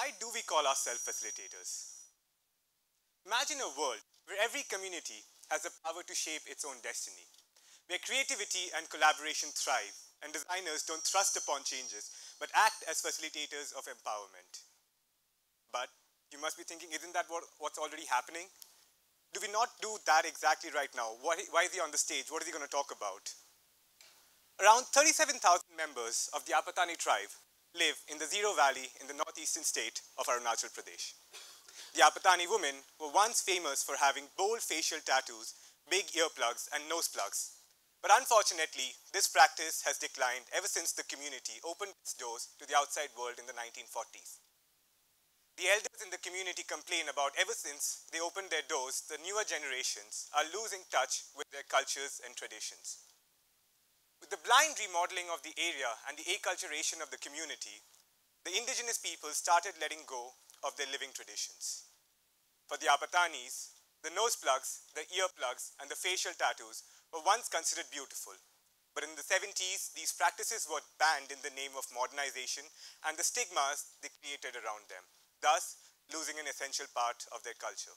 Why do we call ourselves facilitators? Imagine a world where every community has the power to shape its own destiny, where creativity and collaboration thrive, and designers don't thrust upon changes, but act as facilitators of empowerment. But you must be thinking, isn't that what's already happening? Do we not do that exactly right now? Why is he on the stage? What is he going to talk about? Around 37,000 members of the Apatani tribe live in the Zero Valley in the northeastern state of Arunachal Pradesh. The Apatani women were once famous for having bold facial tattoos, big earplugs, and nose plugs. But unfortunately, this practice has declined ever since the community opened its doors to the outside world in the 1940s. The elders in the community complain about ever since they opened their doors, the newer generations are losing touch with their cultures and traditions. With the blind remodeling of the area and the acculturation of the community, the indigenous people started letting go of their living traditions. For the Apatanis, the nose plugs, the earplugs, and the facial tattoos were once considered beautiful. But in the 70s, these practices were banned in the name of modernization and the stigmas they created around them, thus losing an essential part of their culture.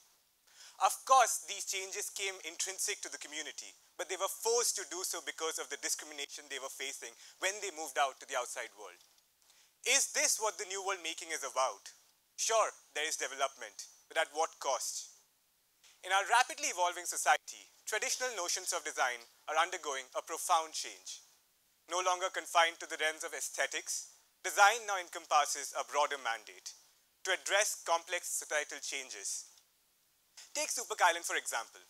Of course, these changes came intrinsic to the community, but they were forced to do so because of the discrimination they were facing when they moved out to the outside world. Is this what the new world making is about? Sure, there is development, but at what cost? In our rapidly evolving society, traditional notions of design are undergoing a profound change. No longer confined to the realms of aesthetics, design now encompasses a broader mandate to address complex societal changes. Take Superk Island, for example.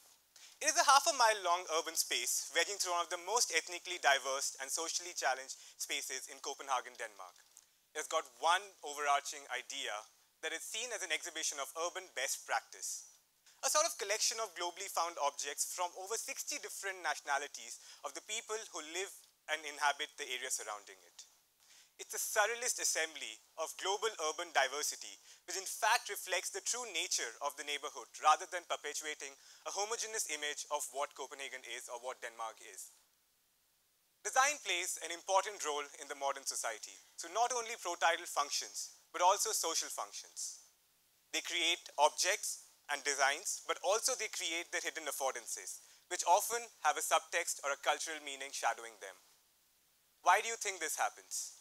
It is a half-a-mile long urban space wedging through one of the most ethnically diverse and socially challenged spaces in Copenhagen, Denmark. It has got one overarching idea that is seen as an exhibition of urban best practice, a sort of collection of globally found objects from over 60 different nationalities of the people who live and inhabit the area surrounding it. It's a surrealist assembly of global urban diversity, which in fact reflects the true nature of the neighborhood rather than perpetuating a homogeneous image of what Copenhagen is or what Denmark is. Design plays an important role in the modern society, so not only pro-tidal functions, but also social functions. They create objects and designs, but also they create their hidden affordances, which often have a subtext or a cultural meaning shadowing them. Why do you think this happens?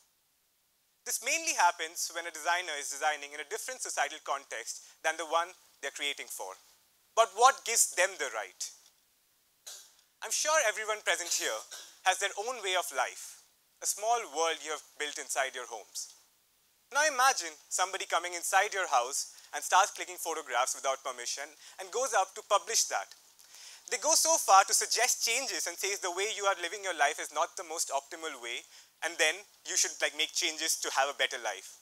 This mainly happens when a designer is designing in a different societal context than the one they're creating for. But what gives them the right? I'm sure everyone present here has their own way of life, a small world you have built inside your homes. Now imagine somebody coming inside your house and starts clicking photographs without permission and goes up to publish that. They go so far to suggest changes and says the way you are living your life is not the most optimal way, and then you should make changes to have a better life.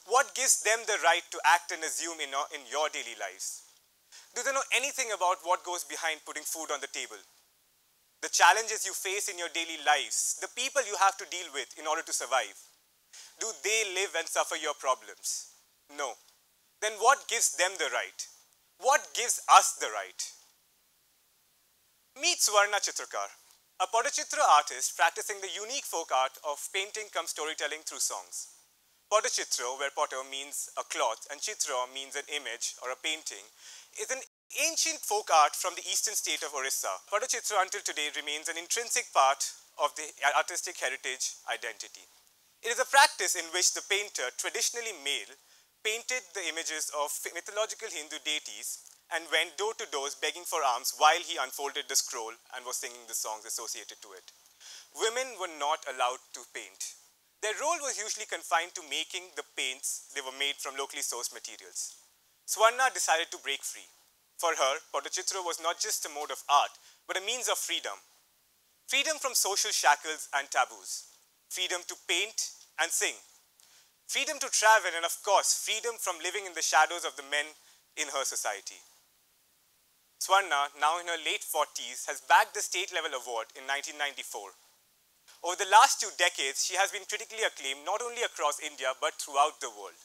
What gives them the right to act and assume in your daily lives? Do they know anything about what goes behind putting food on the table? The challenges you face in your daily lives, the people you have to deal with in order to survive. Do they live and suffer your problems? No. Then what gives them the right? What gives us the right? Meet Swarna Chitrakar, a Potachitra artist practicing the unique folk art of painting cum storytelling through songs. Potachitra, where potter means a cloth and chitra means an image or a painting, is an ancient folk art from the eastern state of Orissa. Potachitra until today remains an intrinsic part of the artistic heritage identity. It is a practice in which the painter, traditionally male, painted the images of mythological Hindu deities and went door to door begging for alms while he unfolded the scroll and was singing the songs associated to it. Women were not allowed to paint. Their role was usually confined to making the paints they were made from locally sourced materials. Swarna decided to break free. For her, Potachitra was not just a mode of art, but a means of freedom. Freedom from social shackles and taboos. Freedom to paint and sing. Freedom to travel, and of course, freedom from living in the shadows of the men in her society. Swarna, now in her late 40s, has bagged the state level award in 1994. Over the last 2 decades, she has been critically acclaimed not only across India but throughout the world.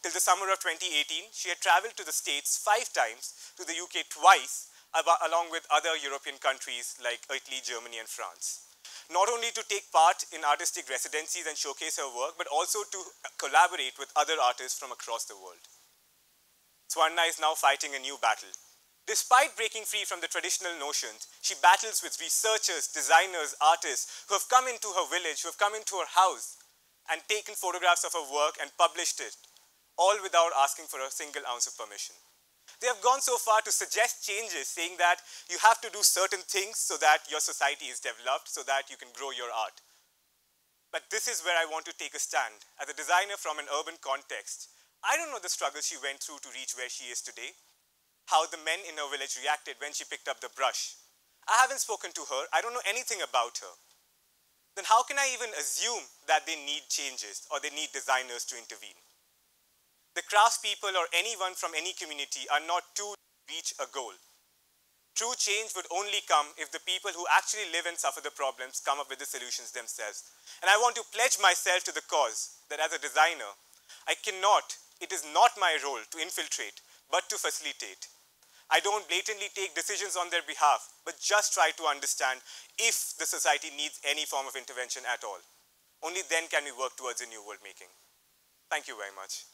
Till the summer of 2018, she had traveled to the States 5 times, to the UK twice, along with other European countries like Italy, Germany, and France. not only to take part in artistic residencies and showcase her work, but also to collaborate with other artists from across the world. Swarna is now fighting a new battle. Despite breaking free from the traditional notions, she battles with researchers, designers, artists who have come into her village, who have come into her house and taken photographs of her work and published it, all without asking for a single ounce of permission. They have gone so far to suggest changes, saying that you have to do certain things so that your society is developed, so that you can grow your art. But this is where I want to take a stand. As a designer from an urban context, I don't know the struggles she went through to reach where she is today, how the men in her village reacted when she picked up the brush. I haven't spoken to her, I don't know anything about her. Then how can I even assume that they need changes or they need designers to intervene? The craftspeople or anyone from any community are not two to reach a goal. True change would only come if the people who actually live and suffer the problems come up with the solutions themselves. And I want to pledge myself to the cause that as a designer, it is not my role to infiltrate, but to facilitate. I don't blatantly take decisions on their behalf, but just try to understand if the society needs any form of intervention at all. Only then can we work towards a new world making. Thank you very much.